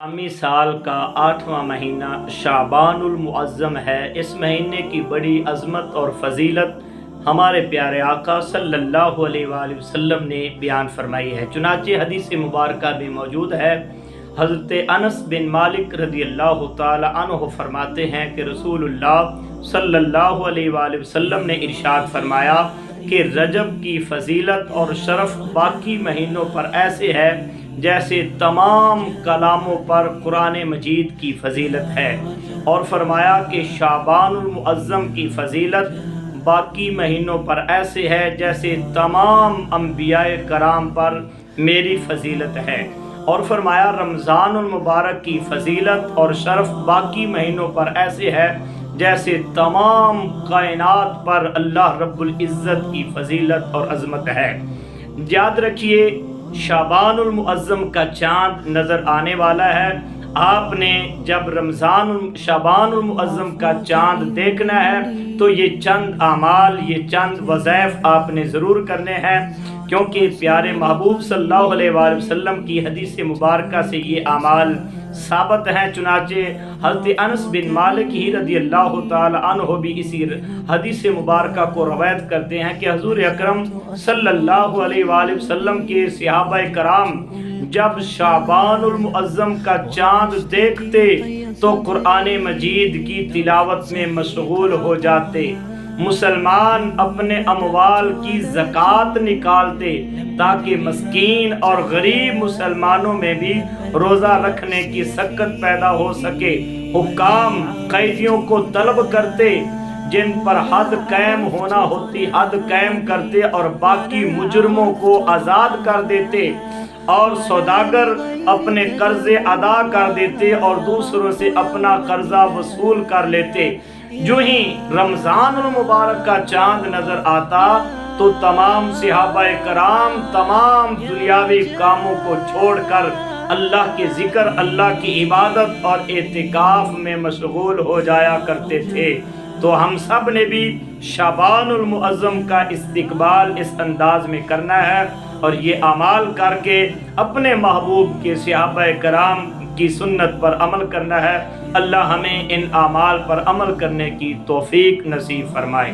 اسلامی سال کا 8واں مہینہ شعبان المعظم ہے۔ اس مہینے کی بڑی عظمت اور فضیلت ہمارے پیارے آقا صلی اللہ علیہ وآلہ وسلم نے بیان فرمائی ہے۔ چنانچہ حدیث مبارکہ بھی موجود ہے۔ حضرت انس بن مالک رضی اللہ تعالی عنہ فرماتے ہیں کہ رسول اللہ صلی اللہ علیہ وآلہ وسلم نے ارشاد فرمایا کہ رجب کی فضیلت اور شرف باقی مہینوں پر ایسے ہے جیسے تمام کلاموں پر قرآن مجید کی فضیلت ہے، اور فرمایا کہ شعبان المعظم کی فضیلت باقی مہینوں پر ایسے ہے جیسے تمام انبیاء کرام پر میری فضیلت ہے، اور فرمایا رمضان المبارک کی فضیلت اور شرف باقی مہینوں پر ایسے ہے جیسے تمام کائنات پر اللہ رب العزت کی فضیلت اور عظمت ہے۔ یاد رکھیے، شعبان المعظم کا چاند نظر آنے والا ہے۔ آپ نے جب شعبان المعظم کا چاند دیکھنا ہے تو یہ چند اعمال، یہ چند وظائف آپ نے ضرور کرنے ہیں، کیونکہ پیارے محبوب صلی اللہ علیہ وآلہ وسلم کی حدیث مبارکہ سے یہ اعمال ثابت ہیں۔ چنانچہ حضرت انس بن مالک ہی رضی اللہ تعالی عنہ بھی اسی حدیث مبارکہ کو روایت کرتے ہیں کہ حضور اکرم صلی اللہ علیہ وآلہ وسلم کے صحابہ کرام جب شعبان المعظم کا چاند دیکھتے تو قرآن مجید کی تلاوت میں مشغول ہو جاتے۔ مسلمان اپنے اموال کی زکوٰۃ نکالتے تاکہ مسکین اور غریب مسلمانوں میں بھی روزہ رکھنے کی سکت پیدا ہو سکے۔ حکام قیدیوں کو طلب کرتے، جن پر حد قائم ہونا ہوتی حد قائم کرتے اور باقی مجرموں کو آزاد کر دیتے، اور سوداگر اپنے قرضے ادا کر دیتے اور دوسروں سے اپنا قرضہ وصول کر لیتے۔ جو ہی رمضان المبارک کا چاند نظر آتا تو تمام صحابہ کرام تمام دنیاوی کاموں کو چھوڑ کر اللہ کے ذکر، اللہ کی عبادت اور اعتکاف میں مشغول ہو جایا کرتے تھے۔ تو ہم سب نے بھی شعبان المعظم کا استقبال اس انداز میں کرنا ہے اور یہ اعمال کر کے اپنے محبوب کے صحابہ کرام کی سنت پر عمل کرنا ہے۔ اللہ ہمیں ان اعمال پر عمل کرنے کی توفیق نصیب فرمائے۔